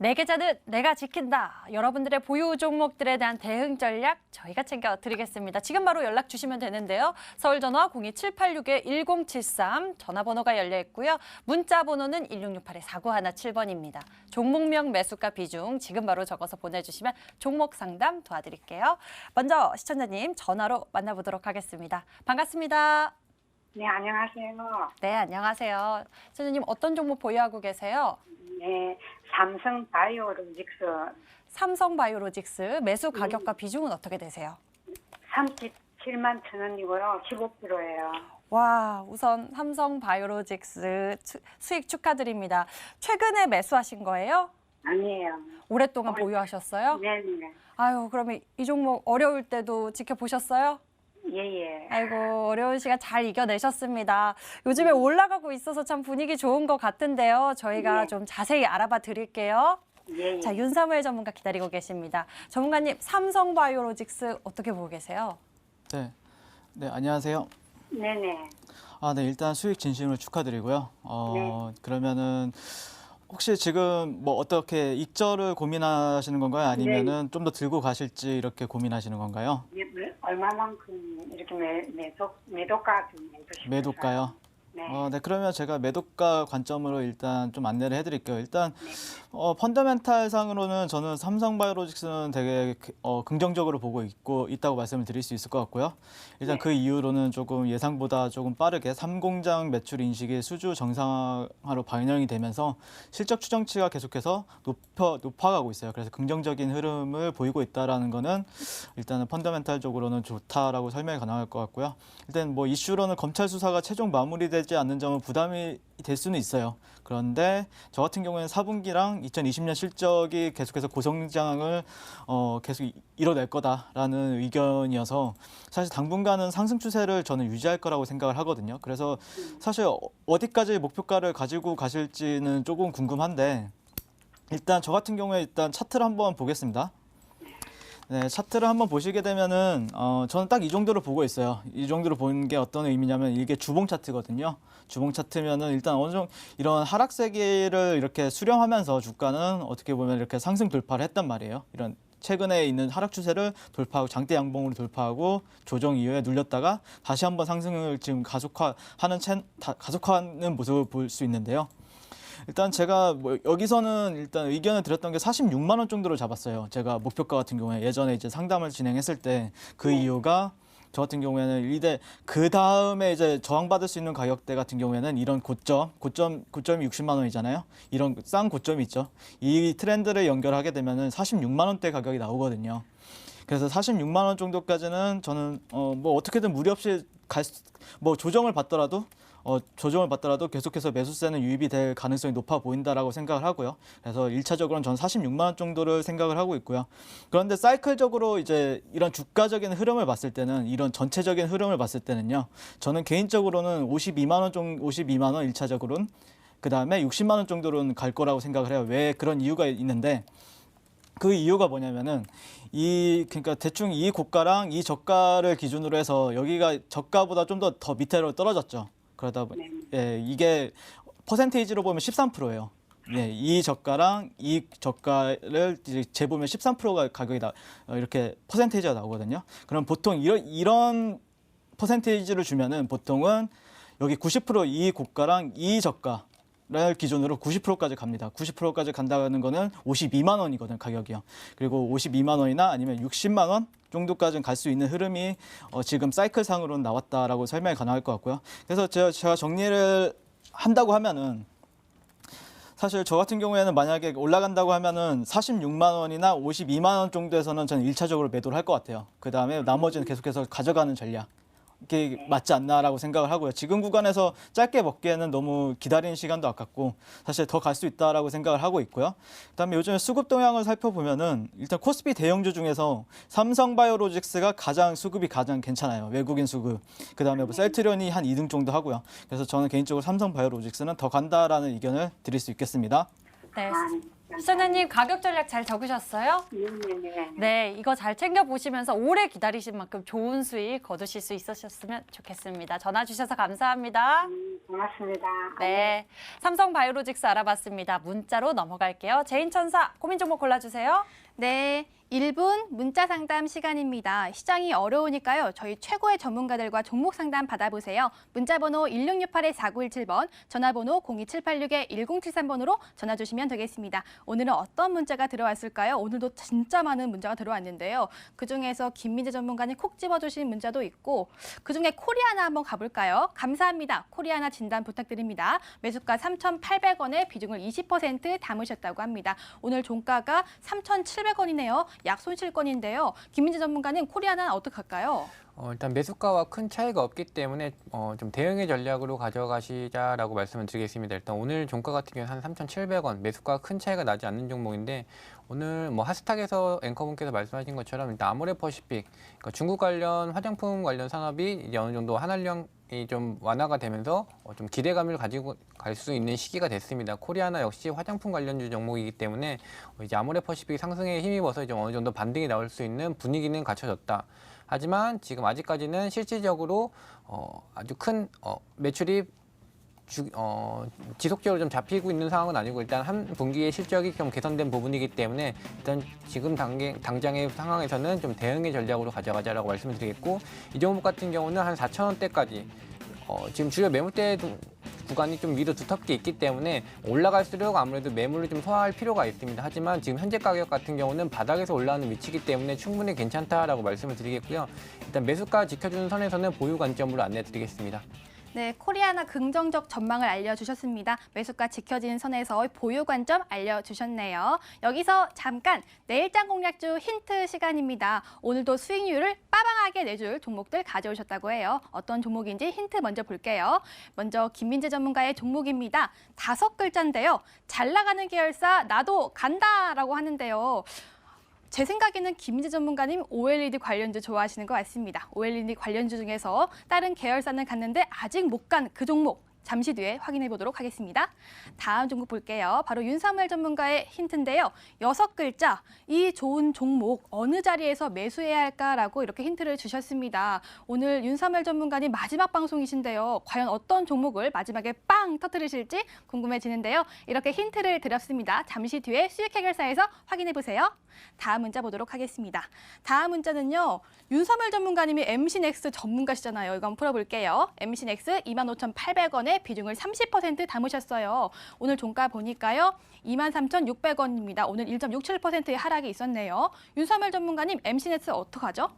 내 계좌는 내가 지킨다. 여러분들의 보유 종목들에 대한 대응 전략 저희가 챙겨드리겠습니다. 지금 바로 연락 주시면 되는데요. 서울 전화 02786-1073 전화번호가 열려 있고요. 문자 번호는 1668-4917번입니다. 종목명 매수가 비중 지금 바로 적어서 보내주시면 종목 상담 도와드릴게요. 먼저 시청자님 전화로 만나보도록 하겠습니다. 반갑습니다. 네, 안녕하세요. 네, 안녕하세요. 시청자님 어떤 종목 보유하고 계세요? 네, 삼성 바이오로직스 삼성바이오로직스 매수 가격과 비중은 어떻게 되세요? 37만 천 원이고요. 15%예요. 와, 우선 삼성바이오로직스 수익 축하드립니다. 최근에 매수하신 거예요? 아니에요. 오랫동안 보유하셨어요? 네네. 아유, 그러면 이 종목 어려울 때도 지켜보셨어요? 예예. 아이고, 어려운 시간 잘 이겨내셨습니다. 요즘에 올라가고 있어서 참 분위기 좋은 것 같은데요. 저희가 네. 좀 자세히 알아봐 드릴게요. 예예. 자, 윤사무엘 전문가 기다리고 계십니다. 전문가님, 삼성바이오로직스 어떻게 보고 계세요? 네, 안녕하세요. 네네. 네, 일단 수익 진심으로 축하드리고요. 네. 그러면은 혹시 지금 뭐 어떻게 익절을 고민하시는 건가요? 아니면은 좀 더 들고 가실지 이렇게 고민하시는 건가요? 얼마만큼 이렇게 매도가 좀 해주시면 매도가요? 네. 네, 그러면 제가 매도가 관점으로 일단 좀 안내를 해드릴게요. 일단 네. 펀더멘탈 상으로는 저는 삼성바이오로직스는 되게 긍정적으로 보고 있다고 말씀을 드릴 수 있을 것 같고요. 일단 네. 그 이유로는 조금 예상보다 조금 빠르게 3공장 매출 인식이 수주 정상화로 반영이 되면서 실적 추정치가 계속해서 높아가고 있어요. 그래서 긍정적인 흐름을 보이고 있다라는 거는 일단은 펀더멘탈적으로는 좋다라고 설명이 가능할 것 같고요. 일단 뭐 이슈로는 검찰 수사가 최종 마무리되지 않는 점은 부담이 될 수는 있어요. 그런데 저 같은 경우에는 4분기랑 2020년 실적이 계속해서 고성장을 계속 이뤄낼 거다라는 의견이어서 사실 당분간은 상승 추세를 저는 유지할 거라고 생각을 하거든요. 그래서 사실 어디까지 목표가를 가지고 가실지는 조금 궁금한데 일단 저 같은 경우에 일단 차트를 한번 보겠습니다. 네, 차트를 한번 보시게 되면은 저는 딱 이 정도로 보고 있어요. 이 정도로 보는 게 어떤 의미냐면 이게 주봉 차트거든요. 주봉 차트면은 일단 어느 정도 이런 하락세기를 이렇게 수렴하면서 주가는 어떻게 보면 이렇게 상승 돌파를 했단 말이에요. 이런 최근에 있는 하락 추세를 돌파하고 장대 양봉으로 돌파하고 조정 이후에 눌렸다가 다시 한번 상승을 지금 가속화하는 모습을 볼 수 있는데요. 일단 제가 뭐 여기서는 일단 의견을 드렸던 게 46만 원 정도로 잡았어요. 제가 목표가 같은 경우에 예전에 이제 상담을 진행했을 때 그 이유가 저 같은 경우에는 이제 그 다음에 이제 저항받을 수 있는 가격대 같은 경우에는 이런 고점이 60만 원이잖아요. 이런 싼 고점이 있죠. 이 트렌드를 연결하게 되면은 46만 원대 가격이 나오거든요. 그래서 46만 원 정도까지는 저는 뭐 어떻게든 무리 없이 뭐 조정을 받더라도 계속해서 매수세는 유입이 될 가능성이 높아 보인다라고 생각을 하고요. 그래서 1차적으로는 저는 46만 원 정도를 생각을 하고 있고요. 그런데 사이클적으로 이제 이런 주가적인 흐름을 봤을 때는 이런 전체적인 흐름을 봤을 때는요. 저는 개인적으로는 52만 원 1차적으로는 그다음에 60만 원 정도로는 갈 거라고 생각을 해요. 왜 그런 이유가 있는데 그 이유가 뭐냐면은 그러니까 대충 이 고가랑 이 저가를 기준으로 해서 여기가 저가보다 좀 더 밑으로 떨어졌죠. 그러다 보니 이게 퍼센테이지로 보면 13%예요. 예, 이 저가랑 이 저가를 이제 재보면 13%가 가격이 이렇게 퍼센테이지가 나오거든요. 그럼 보통 이런 퍼센테이지를 주면은 보통은 여기 90%이 고가랑 이 저가 를 기준으로 90%까지 갑니다. 90%까지 간다는 거는 52만 원이거든, 가격이요. 그리고 52만 원이나 아니면 60만 원 정도까지는 갈 수 있는 흐름이 지금 사이클상으로는 나왔다라고 설명이 가능할 것 같고요. 그래서 제가 정리를 한다고 하면은 사실 저 같은 경우에는 만약에 올라간다고 하면은 46만 원이나 52만 원 정도에서는 저는 1차적으로 매도를 할 것 같아요. 그 다음에 나머지는 계속해서 가져가는 전략. 이게 맞지 않나라고 생각을 하고요. 지금 구간에서 짧게 먹기에는 너무 기다리는 시간도 아깝고 사실 더 갈 수 있다라고 생각을 하고 있고요. 그다음에 요즘에 수급 동향을 살펴보면은 일단 코스피 대형주 중에서 삼성바이오로직스가 수급이 가장 괜찮아요. 외국인 수급. 그다음에 뭐 셀트리온이 한 2등 정도 하고요. 그래서 저는 개인적으로 삼성바이오로직스는 더 간다라는 의견을 드릴 수 있겠습니다. 네, 시청자님 가격 전략 잘 적으셨어요? 네네네. 네, 이거 잘 챙겨보시면서 오래 기다리신 만큼 좋은 수익 거두실 수 있으셨으면 좋겠습니다. 전화 주셔서 감사합니다. 고맙습니다. 네, 삼성바이오로직스 알아봤습니다. 문자로 넘어갈게요. 제인천사 고민 종목 골라주세요. 네, 1분 문자 상담 시간입니다. 시장이 어려우니까요. 저희 최고의 전문가들과 종목 상담 받아보세요. 문자 번호 1668-4917번, 전화번호 02786-1073번으로 전화 주시면 되겠습니다. 오늘은 어떤 문자가 들어왔을까요? 오늘도 진짜 많은 문자가 들어왔는데요. 그중에서 김민재 전문가님 콕 집어주신 문자도 있고 그중에 코리아나 한번 가볼까요? 감사합니다. 코리아나 진단 부탁드립니다. 매수가 3,800원에 비중을 20% 담으셨다고 합니다. 오늘 종가가 3,700원이네요. 약손실권인데요. 김민재 전문가님 코리아나 어떻게 할까요? 일단 매수가와 큰 차이가 없기 때문에 좀 대응의 전략으로 가져가시자라고 말씀을 드리겠습니다. 일단 오늘 종가 같은 경우는 한 3,700원, 매수가가 큰 차이가 나지 않는 종목인데 오늘 뭐 하스탁에서 앵커분께서 말씀하신 것처럼 일단 아모레퍼시픽, 그러니까 중국 관련 화장품 관련 산업이 이제 어느 정도 한한령이 좀 완화가 되면서 좀 기대감을 가지고 갈 수 있는 시기가 됐습니다. 코리아나 역시 화장품 관련주 종목이기 때문에 이제 아모레퍼시픽 상승에 힘입어서 좀 어느 정도 반등이 나올 수 있는 분위기는 갖춰졌다. 하지만 지금 아직까지는 실질적으로 아주 큰 매출이 지속적으로 좀 잡히고 있는 상황은 아니고 일단 한 분기의 실적이 좀 개선된 부분이기 때문에 일단 지금 당장의 상황에서는 좀 대응의 전략으로 가져가자라고 말씀을 드리겠고 이 종목 같은 경우는 한 4,000원대까지 지금 주요 매물대 구간이 좀 위로 두텁게 있기 때문에 올라갈수록 아무래도 매물을 좀 소화할 필요가 있습니다. 하지만 지금 현재 가격 같은 경우는 바닥에서 올라오는 위치이기 때문에 충분히 괜찮다라고 말씀을 드리겠고요. 일단 매수가 지켜주는 선에서는 보유 관점으로 안내 드리겠습니다. 네, 코리아나 긍정적 전망을 알려주셨습니다. 매수가 지켜지는 선에서 보유 관점 알려주셨네요. 여기서 잠깐 내일장 공략주 힌트 시간입니다. 오늘도 수익률을 빠방하게 내줄 종목들 가져오셨다고 해요. 어떤 종목인지 힌트 먼저 볼게요. 먼저 김민재 전문가의 종목입니다. 5글자인데요. 잘 나가는 계열사 나도 간다라고 하는데요. 제 생각에는 김민재 전문가님 OLED 관련주 좋아하시는 것 같습니다. OLED 관련주 중에서 다른 계열사는 갔는데 아직 못 간 그 종목 잠시 뒤에 확인해 보도록 하겠습니다. 다음 종목 볼게요. 바로 윤사무엘 전문가의 힌트인데요. 6글자, 이 좋은 종목 어느 자리에서 매수해야 할까라고 이렇게 힌트를 주셨습니다. 오늘 윤사무엘 전문가님 마지막 방송이신데요. 과연 어떤 종목을 마지막에 빵 터뜨리실지 궁금해지는데요. 이렇게 힌트를 드렸습니다. 잠시 뒤에 수익 해결사에서 확인해 보세요. 다음 문자 보도록 하겠습니다. 다음 문자는요. 윤사무엘 전문가님이 MC넥스 전문가시잖아요. 이거 한번 풀어볼게요. MC넥스 25,800원에 비중을 30% 담으셨어요. 오늘 종가 보니까요. 23,600원입니다. 오늘 1.67%의 하락이 있었네요. 윤사무엘 전문가님 MC넥스 어떡하죠?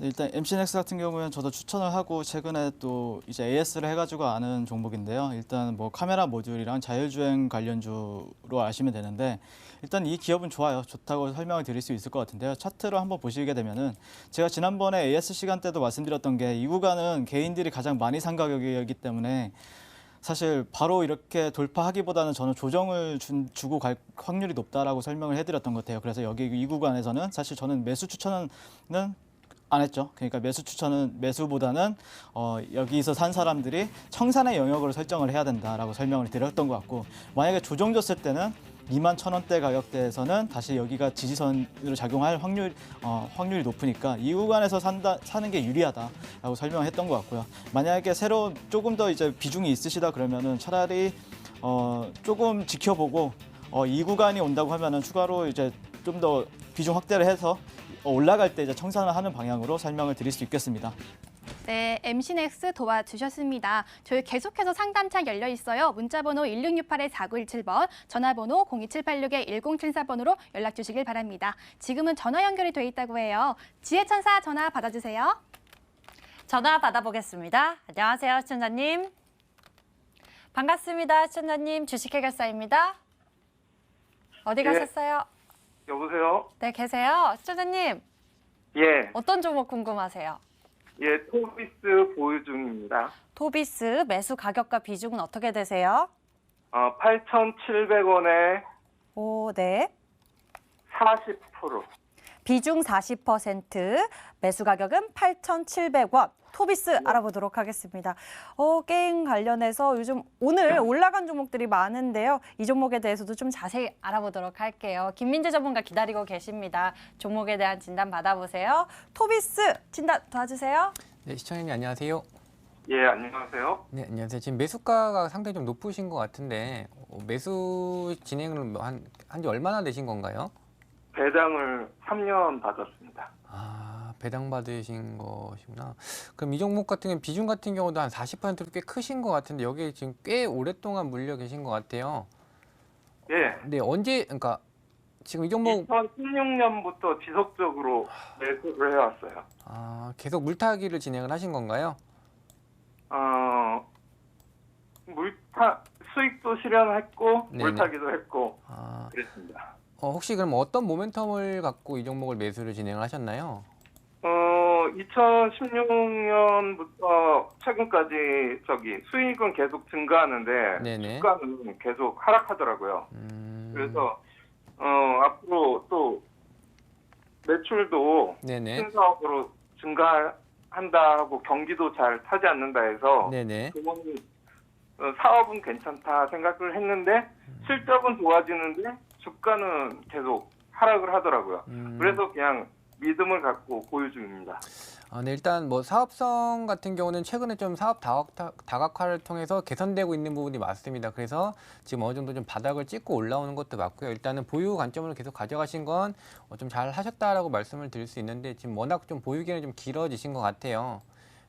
네, 일단 MC넥스 같은 경우는 저도 추천을 하고 최근에 또 이제 AS를 해가지고 아는 종목인데요. 일단 뭐 카메라 모듈이랑 자율주행 관련주로 아시면 되는데 일단 이 기업은 좋아요. 좋다고 설명을 드릴 수 있을 것 같은데요. 차트로 한번 보시게 되면은 제가 지난번에 AS 시간 때도 말씀드렸던 게 이 구간은 개인들이 가장 많이 산 가격이기 때문에 사실 바로 이렇게 돌파하기보다는 저는 조정을 주고 갈 확률이 높다라고 설명을 해드렸던 것 같아요. 그래서 여기 이 구간에서는 사실 저는 매수 추천은 안 했죠. 그러니까 매수 추천은 매수보다는 여기서 산 사람들이 청산의 영역으로 설정을 해야 된다라고 설명을 드렸던 것 같고 만약에 조정 줬을 때는 21,000원대 가격대에서는 다시 여기가 지지선으로 작용할 확률이 높으니까 이 구간에서 사는 게 유리하다라고 설명을 했던 것 같고요. 만약에 새로 조금 더 이제 비중이 있으시다 그러면은 차라리 조금 지켜보고 이 구간이 온다고 하면은 추가로 이제 좀 더 비중 확대를 해서 올라갈 때 이제 청산을 하는 방향으로 설명을 드릴 수 있겠습니다. 네, MC넥스 도와주셨습니다. 저희 계속해서 상담창 열려 있어요. 문자번호 1668-4917번, 전화번호 02786-1074번으로 연락 주시길 바랍니다. 지금은 전화 연결이 돼 있다고 해요. 지혜천사 전화 받아주세요. 전화 받아보겠습니다. 안녕하세요, 시청자님. 반갑습니다, 시청자님. 주식해결사입니다. 어디 가셨어요? 여보세요? 네, 계세요. 시청자님, 예, 어떤 종목 궁금하세요? 예, 토비스 보유 중입니다. 토비스 매수 가격과 비중은 어떻게 되세요? 8,700원에 오, 네. 40%. 비중 40%, 매수 가격은 8,700원. 토비스 알아보도록 하겠습니다. 게임 관련해서 요즘 오늘 올라간 종목들이 많은데요. 이 종목에 대해서도 좀 자세히 알아보도록 할게요. 김민재 전문가 기다리고 계십니다. 종목에 대한 진단 받아보세요. 토비스 진단 도와주세요. 네, 시청자님 안녕하세요. 예, 안녕하세요. 네, 안녕하세요. 지금 매수가가 상당히 좀 높으신 것 같은데 매수 진행을 한지 얼마나 되신 건가요? 배당을 3년 받았습니다. 아, 배당 받으신 것이구나. 그럼 이 종목 같은 경우 비중 같은 경우도 한 40%로 꽤 크신 것 같은데 여기에 지금 꽤 오랫동안 물려 계신 것 같아요. 예, 네, 언제 그러니까 지금 이 종목 2016년부터 지속적으로 매수를 해왔어요. 계속 물타기를 진행을 하신 건가요? 수익도 실현했고 네네. 물타기도 했고 아, 그랬습니다. 혹시 그럼 어떤 모멘텀을 갖고 이 종목을 매수를 진행을 하셨나요? 2016년부터 최근까지 수익은 계속 증가하는데 네네. 주가는 계속 하락하더라고요. 그래서 앞으로 또 매출도 네네. 신사업으로 증가한다고 경기도 잘 타지 않는다 해서 네네. 그거는 사업은 괜찮다 생각을 했는데 실적은 좋아지는데 주가는 계속 하락을 하더라고요. 그래서 그냥 믿음을 갖고 보유 중입니다. 네, 일단 뭐 사업성 같은 경우는 최근에 좀 사업 다각화를 통해서 개선되고 있는 부분이 맞습니다. 그래서 지금 어느 정도 좀 바닥을 찍고 올라오는 것도 맞고요. 일단은 보유 관점으로 계속 가져가신 건 좀 잘 하셨다라고 말씀을 드릴 수 있는데 지금 워낙 좀 보유 기간이 좀 길어지신 것 같아요.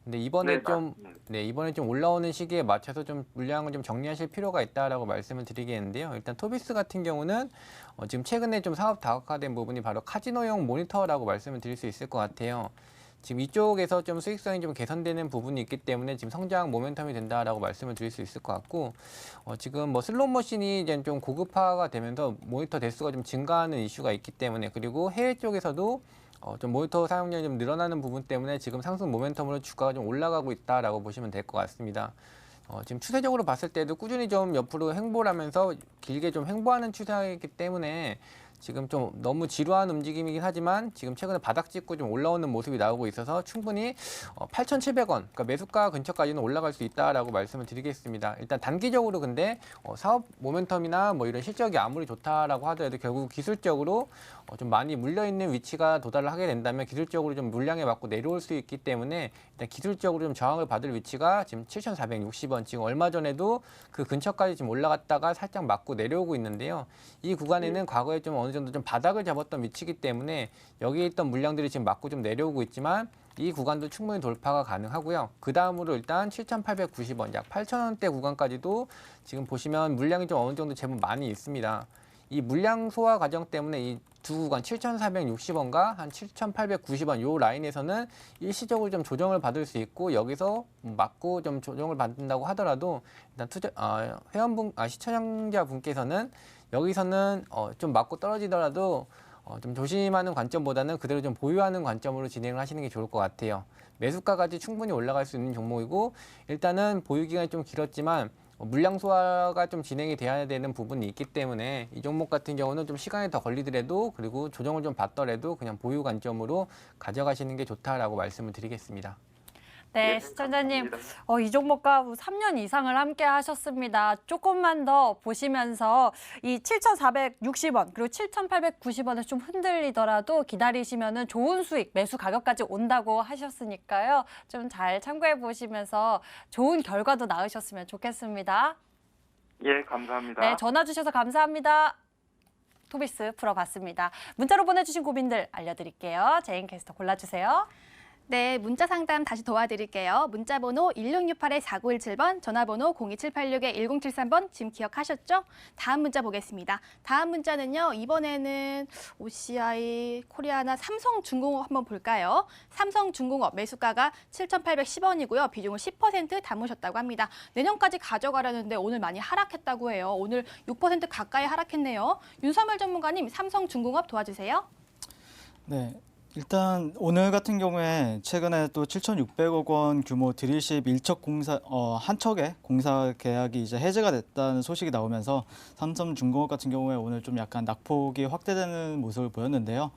근데 이번에 이번에 좀 올라오는 시기에 맞춰서 좀 물량을 좀 정리하실 필요가 있다라고 말씀을 드리겠는데요. 일단 토비스 같은 경우는 지금 최근에 좀 사업 다각화된 부분이 바로 카지노용 모니터라고 말씀을 드릴 수 있을 것 같아요. 지금 이쪽에서 좀 수익성이 좀 개선되는 부분이 있기 때문에 지금 성장 모멘텀이 된다라고 말씀을 드릴 수 있을 것 같고 지금 뭐 슬롯 머신이 이제 좀 고급화가 되면서 모니터 대수가 좀 증가하는 이슈가 있기 때문에 그리고 해외 쪽에서도 좀 모니터 사용량이 좀 늘어나는 부분 때문에 지금 상승 모멘텀으로 주가가 좀 올라가고 있다라고 보시면 될 것 같습니다. 지금 추세적으로 봤을 때도 꾸준히 좀 옆으로 횡보를 하면서 길게 좀 횡보하는 추세이기 때문에 지금 좀 너무 지루한 움직임이긴 하지만 지금 최근에 바닥 찍고 좀 올라오는 모습이 나오고 있어서 충분히 8,700원, 그러니까 매수가 근처까지는 올라갈 수 있다라고 말씀을 드리겠습니다. 일단 단기적으로 근데 사업 모멘텀이나 뭐 이런 실적이 아무리 좋다라고 하더라도 결국 기술적으로 좀 많이 물려있는 위치가 도달을 하게 된다면 기술적으로 좀 물량에 맞고 내려올 수 있기 때문에 일단 기술적으로 좀 저항을 받을 위치가 지금 7,460원, 지금 얼마 전에도 그 근처까지 지금 올라갔다가 살짝 맞고 내려오고 있는데요. 이 구간에는 과거에 좀 어느 정도 좀 바닥을 잡았던 위치이기 때문에 여기에 있던 물량들이 지금 맞고 좀 내려오고 있지만 이 구간도 충분히 돌파가 가능하고요. 그 다음으로 일단 7,890원, 약 8,000원대 구간까지도 지금 보시면 물량이 좀 어느 정도 제법 많이 있습니다. 이 물량 소화 과정 때문에 이 두 구간 7,460원과 한 7,890원 요 라인에서는 일시적으로 좀 조정을 받을 수 있고 여기서 맞고 좀 조정을 받는다고 하더라도 일단 시청자분께서는 여기서는 좀 맞고 떨어지더라도 좀 조심하는 관점보다는 그대로 좀 보유하는 관점으로 진행을 하시는 게 좋을 것 같아요. 매수가까지 충분히 올라갈 수 있는 종목이고 일단은 보유 기간이 좀 길었지만 물량 소화가 좀 진행이 돼야 되는 부분이 있기 때문에 이 종목 같은 경우는 좀 시간이 더 걸리더라도 그리고 조정을 좀 받더라도 그냥 보유 관점으로 가져가시는 게 좋다라고 말씀을 드리겠습니다. 네, 시청자님, 이 종목과 3년 이상을 함께 하셨습니다. 조금만 더 보시면서 이 7,460원 그리고 7,890원을 좀 흔들리더라도 기다리시면은 좋은 수익, 매수 가격까지 온다고 하셨으니까요. 좀 잘 참고해 보시면서 좋은 결과도 낳으셨으면 좋겠습니다. 예, 감사합니다. 네, 전화 주셔서 감사합니다. 토비스 풀어봤습니다. 문자로 보내주신 고민들 알려드릴게요. 제인 캐스터 골라주세요. 네, 문자 상담 다시 도와드릴게요. 문자 번호 1668-4917번, 전화번호 02786-1073번 지금 기억하셨죠? 다음 문자 보겠습니다. 다음 문자는요. 이번에는 OCI, 코리아나, 삼성중공업 한번 볼까요? 삼성중공업 매수가가 7,810원이고요. 비중을 10% 담으셨다고 합니다. 내년까지 가져가려는데 오늘 많이 하락했다고 해요. 오늘 6% 가까이 하락했네요. 윤석열 전문가님, 삼성중공업 도와주세요. 네. 일단 오늘 같은 경우에 최근에 또 7,600억 원 규모 드릴십 1척 공사 한 척의 공사 계약이 이제 해제가 됐다는 소식이 나오면서 삼성중공업 같은 경우에 오늘 좀 약간 낙폭이 확대되는 모습을 보였는데요.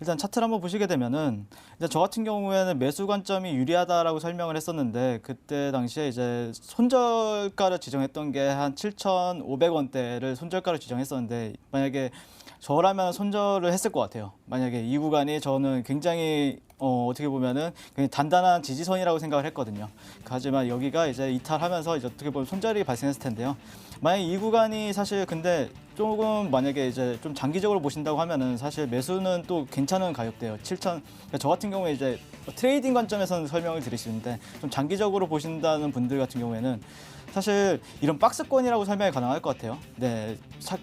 일단 차트를 한번 보시게 되면은 일단 저 같은 경우에는 매수 관점이 유리하다라고 설명을 했었는데 그때 당시에 이제 손절가를 지정했던 게 한 7,500원대를 손절가로 지정했었는데 만약에 저라면 손절을 했을 것 같아요. 만약에 이 구간이 저는 굉장히 어떻게 보면은 굉장히 단단한 지지선이라고 생각을 했거든요. 하지만 여기가 이제 이탈하면서 이제 어떻게 보면 손절이 발생했을 텐데요. 만약에 이 구간이 사실 근데 조금 만약에 이제 좀 장기적으로 보신다고 하면은 사실 매수는 또 괜찮은 가격대예요. 7천. 저 같은 경우에 이제 트레이딩 관점에서는 설명을 드리시는데 좀 장기적으로 보신다는 분들 같은 경우에는 사실 이런 박스권이라고 설명이 가능할 것 같아요. 네,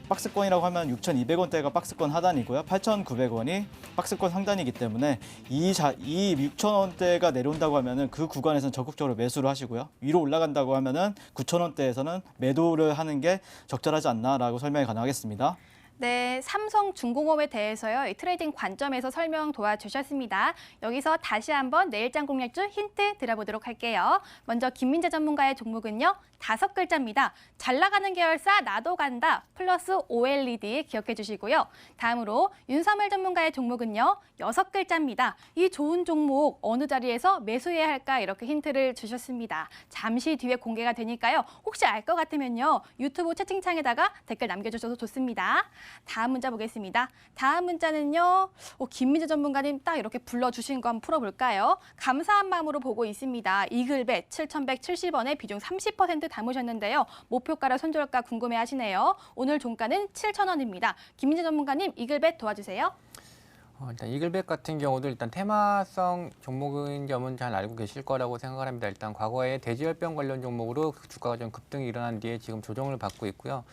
박스권이라고 하면 6,200원대가 박스권 하단이고요. 8,900원이 박스권 상단이기 때문에 이 6,000원대가 내려온다고 하면은 그 구간에서는 적극적으로 매수를 하시고요. 위로 올라간다고 하면은 9,000원대에서는 매도를 하는 게 적절하지 않나라고 설명이 가능하겠습니다. 네, 삼성중공업에 대해서요. 이 트레이딩 관점에서 설명 도와주셨습니다. 여기서 다시 한번 내일장 공략주 힌트 드려보도록 할게요. 먼저 김민재 전문가의 종목은요. 5글자입니다. 잘 나가는 계열사 나도 간다 플러스 OLED 기억해 주시고요. 다음으로 윤삼을 전문가의 종목은요. 6글자입니다. 이 좋은 종목 어느 자리에서 매수해야 할까 이렇게 힌트를 주셨습니다. 잠시 뒤에 공개가 되니까요. 혹시 알 것 같으면요. 유튜브 채팅창에다가 댓글 남겨주셔도 좋습니다. 다음 문자 보겠습니다. 다음 문자는요. 김민재 전문가님 딱 이렇게 불러주신 거 한번 풀어볼까요? 감사한 마음으로 보고 있습니다. 이글벳 7,170원에 비중 30% 담으셨는데요. 목표가랑 손절가 궁금해하시네요. 오늘 종가는 7,000원입니다. 김민재 전문가님 이글벳 도와주세요. 일단 이글벳 같은 경우도 일단 테마성 종목인 점은 잘 알고 계실 거라고 생각을 합니다. 일단 과거에 돼지열병 관련 종목으로 주가가 좀 급등이 일어난 뒤에 지금 조정을 받고 있고요.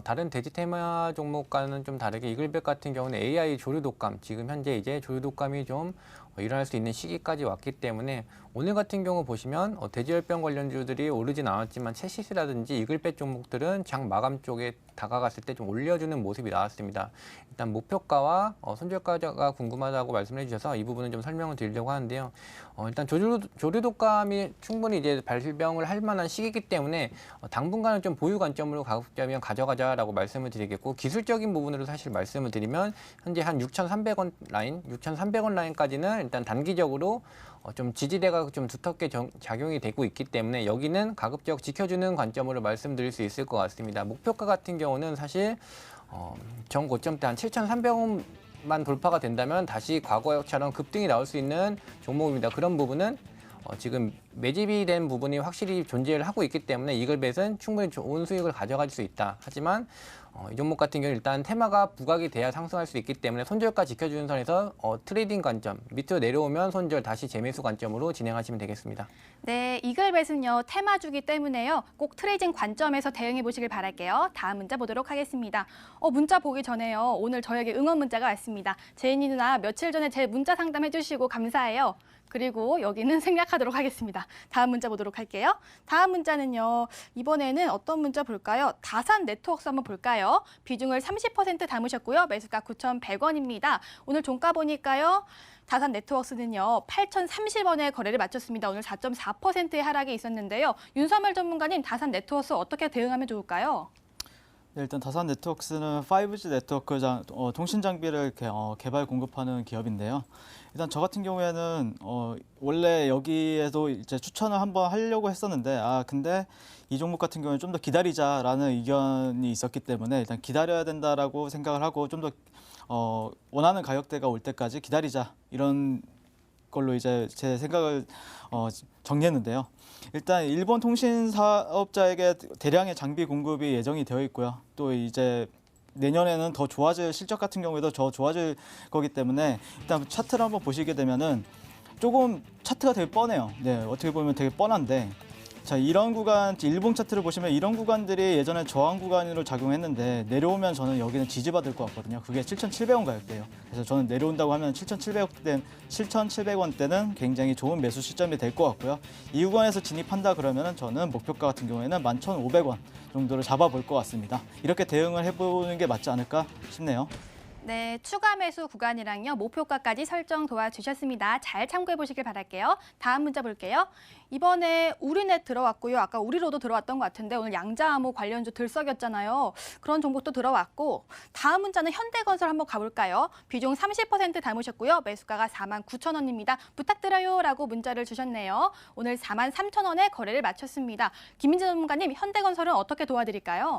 다른 돼지 테마 종목과는 좀 다르게 이글벳 같은 경우는 AI 조류 독감, 지금 현재 이제 조류 독감이 좀 일어날 수 있는 시기까지 왔기 때문에 오늘 같은 경우 보시면 돼지열병 관련주들이 오르진 않았지만 채시스라든지 이글벳 종목들은 장 마감 쪽에 다가갔을 때 좀 올려주는 모습이 나왔습니다. 일단 목표가와 손절가가 궁금하다고 말씀해 주셔서 이 부분은 좀 설명을 드리려고 하는데요. 일단 조류 독감이 충분히 이제 발병을 할 만한 시기이기 때문에 당분간은 좀 보유 관점으로 가급적이면 가져가자라고 말씀을 드리겠고 기술적인 부분으로 사실 말씀을 드리면 현재 한 6,300원 라인, 6,300원 라인까지는 일단 단기적으로 좀 지지대가 좀 두텁게 작용이 되고 있기 때문에 여기는 가급적 지켜주는 관점으로 말씀드릴 수 있을 것 같습니다. 목표가 같은 경우는 사실 전 고점대 한 7,300원만 돌파가 된다면 다시 과거처럼 급등이 나올 수 있는 종목입니다. 그런 부분은 지금 매집이 된 부분이 확실히 존재를 하고 있기 때문에 이글벳은 충분히 좋은 수익을 가져갈 수 있다. 하지만 이 종목 같은 경우는 일단 테마가 부각이 돼야 상승할 수 있기 때문에 손절가 지켜주는 선에서 트레이딩 관점, 밑으로 내려오면 손절 다시 재매수 관점으로 진행하시면 되겠습니다. 네, 이글벳은요. 테마주기 때문에요. 꼭 트레이딩 관점에서 대응해 보시길 바랄게요. 다음 문자 보도록 하겠습니다. 문자 보기 전에요. 오늘 저에게 응원 문자가 왔습니다. 제인이 누나 며칠 전에 제 문자 상담해 주시고 감사해요. 그리고 여기는 생략하도록 하겠습니다. 다음 문자 보도록 할게요. 다음 문자는요. 이번에는 어떤 문자 볼까요? 다산 네트워크스 한번 볼까요? 비중을 30% 담으셨고요. 매수가 9,100원입니다. 오늘 종가 보니까요. 다산 네트워크스는요. 8,030원에 거래를 마쳤습니다. 오늘 4.4%의 하락이 있었는데요. 윤삼을 전문가님, 다산 네트워크스 어떻게 대응하면 좋을까요? 네, 일단 다산 네트워크스는 5G 네트워크 통신 장비를 개발 공급하는 기업인데요. 일단 저 같은 경우에는 원래 여기에도 이제 추천을 한번 하려고 했었는데 근데 이 종목 같은 경우는 좀 더 기다리자라는 의견이 있었기 때문에 일단 기다려야 된다라고 생각을 하고 좀 더 원하는 가격대가 올 때까지 기다리자 이런 걸로 이제 제 생각을 정리했는데요. 일단 일본 통신 사업자에게 대량의 장비 공급이 예정이 되어 있고요. 또 이제 내년에는 더 좋아질 실적 같은 경우에도 더 좋아질 거기 때문에 일단 차트를 한번 보시게 되면은 조금 차트가 되게 뻔해요. 네, 어떻게 보면 되게 뻔한데 자, 이런 구간 일봉 차트를 보시면 이런 구간들이 예전에 저항 구간으로 작용했는데 내려오면 저는 여기는 지지받을 것 같거든요. 그게 7,700원 가격대예요. 그래서 저는 내려온다고 하면 7,700원대는 굉장히 좋은 매수 시점이 될 것 같고요. 이 구간에서 진입한다 그러면 저는 목표가 같은 경우에는 11,500원 정도를 잡아볼 것 같습니다. 이렇게 대응을 해보는 게 맞지 않을까 싶네요. 네, 추가 매수 구간이랑요, 목표가까지 설정 도와주셨습니다. 잘 참고해 보시길 바랄게요. 다음 문자 볼게요. 이번에 우리넷 들어왔고요. 아까 우리로도 들어왔던 것 같은데 오늘 양자암호 관련주 들썩였잖아요. 그런 종목도 들어왔고 다음 문자는 현대건설 한번 가볼까요? 비중 30% 담으셨고요. 매수가가 49,000원입니다. 부탁드려요 라고 문자를 주셨네요. 오늘 43,000원에 거래를 마쳤습니다. 김민재 전문가님, 현대건설은 어떻게 도와드릴까요?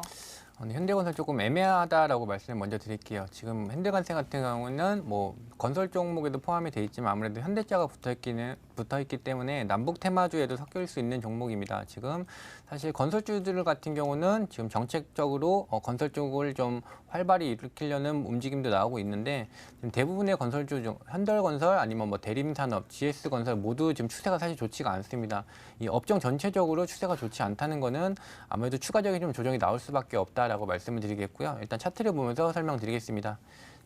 현대건설 조금 애매하다라고 말씀을 먼저 드릴게요. 지금 현대건설 같은 경우는 뭐 건설 종목에도 포함이 돼 있지만 아무래도 현대자가 붙어있기 때문에 남북 테마주에도 섞일 수 있는 종목입니다. 지금 사실 건설주들 같은 경우는 지금 정책적으로 건설 쪽을 좀 활발히 일으키려는 움직임도 나오고 있는데 지금 대부분의 건설주 중 현대건설 아니면 뭐 대림산업, GS건설 모두 지금 추세가 사실 좋지가 않습니다. 이 업종 전체적으로 추세가 좋지 않다는 거는 아무래도 추가적인 좀 조정이 나올 수밖에 없다라고 말씀을 드리겠고요. 일단 차트를 보면서 설명드리겠습니다.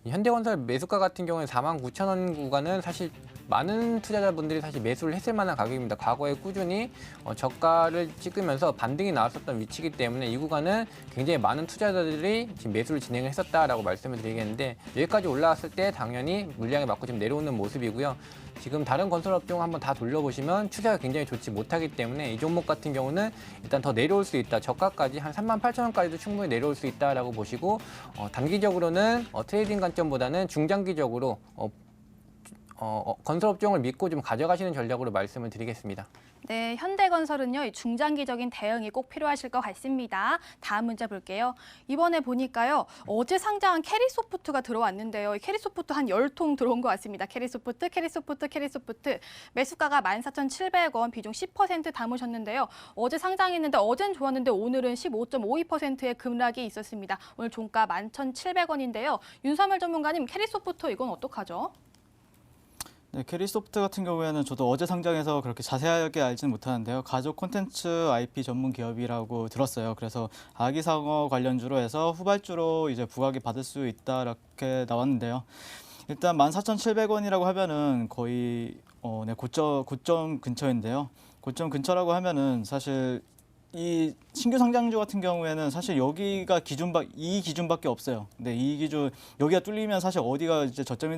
이 현대건설 매수가 같은 경우는 49,000원 구간은 사실 많은 투자자분들이 사실 매수를 했을 만한 가격입니다. 과거에 꾸준히 저가를 찍으면서 반등이 나왔었던 위치이기 때문에 이 구간은 굉장히 많은 투자자들이 지금 매수를 진행을 했었다라고 말씀을 드리겠는데 여기까지 올라왔을 때 당연히 물량에 맞고 지금 내려오는 모습이고요. 지금 다른 건설 업종 한번 다 돌려보시면 추세가 굉장히 좋지 못하기 때문에 이 종목 같은 경우는 일단 더 내려올 수 있다. 저가까지 한 38,000원까지도 충분히 내려올 수 있다라고 보시고 단기적으로는 트레이딩 관점보다는 중장기적으로 건설 업종을 믿고 좀 가져가시는 전략으로 말씀을 드리겠습니다. 네, 현대건설은요, 이 중장기적인 대응이 꼭 필요하실 것 같습니다. 다음 문자 볼게요. 이번에 보니까요, 어제 상장한 캐리소프트가 들어왔는데요. 이 캐리소프트 한 10통 들어온 것 같습니다. 캐리소프트. 매수가가 14,700원, 비중 10% 담으셨는데요. 어제 상장했는데 어젠 좋았는데 오늘은 15.52%의 급락이 있었습니다. 오늘 종가 11,700원인데요. 윤삼열 전문가님, 캐리소프트 이건 어떡하죠? 네, 캐리소프트 같은 경우에는 저도 어제 상장해서 그렇게 자세하게 알지는 못하는데요. 가족 콘텐츠 IP 전문 기업이라고 들었어요. 그래서 아기상어 관련주로 해서 후발주로 이제 부각이 받을 수 있다 이렇게 나왔는데요. 일단 14,700원이라고 하면은 거의 고점 근처인데요. 고점 근처라고 하면은 사실 이 신규 상장주 같은 경우에는 사실 여기가 이 기준밖에 없어요. 근데 이 기준 여기가 뚫리면 사실 어디가 이제 저점이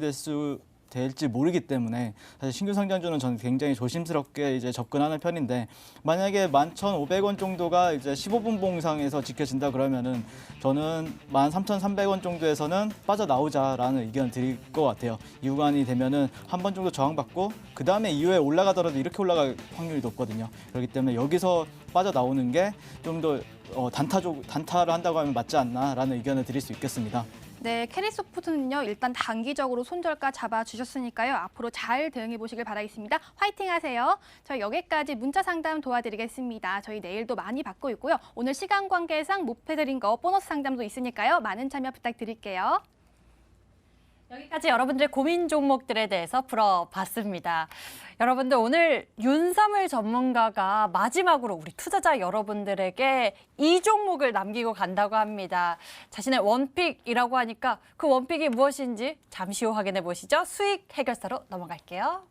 될지 모르기 때문에 사실 신규 상장주는 저는 굉장히 조심스럽게 이제 접근하는 편인데 만약에 11,500원 정도가 이제 15분 봉상에서 지켜진다 그러면은 저는 13,300원 정도에서는 빠져나오자라는 의견을 드릴 것 같아요. 이 구간이 되면은 한 번 정도 저항받고 그 다음에 이후에 올라가더라도 이렇게 올라갈 확률이 높거든요. 그렇기 때문에 여기서 빠져나오는 게 좀 더 단타를 한다고 하면 맞지 않나라는 의견을 드릴 수 있겠습니다. 네, 캐리소프트는요, 일단 단기적으로 손절가 잡아주셨으니까요. 앞으로 잘 대응해 보시길 바라겠습니다. 화이팅 하세요. 저희 여기까지 문자 상담 도와드리겠습니다. 저희 내일도 많이 받고 있고요. 오늘 시간 관계상 못 해드린 거 보너스 상담도 있으니까요. 많은 참여 부탁드릴게요. 여기까지 여러분들의 고민 종목들에 대해서 풀어봤습니다. 여러분들 오늘 윤삼을 전문가가 마지막으로 우리 투자자 여러분들에게 이 종목을 남기고 간다고 합니다. 자신의 원픽이라고 하니까 그 원픽이 무엇인지 잠시 후 확인해 보시죠. 수익 해결사로 넘어갈게요.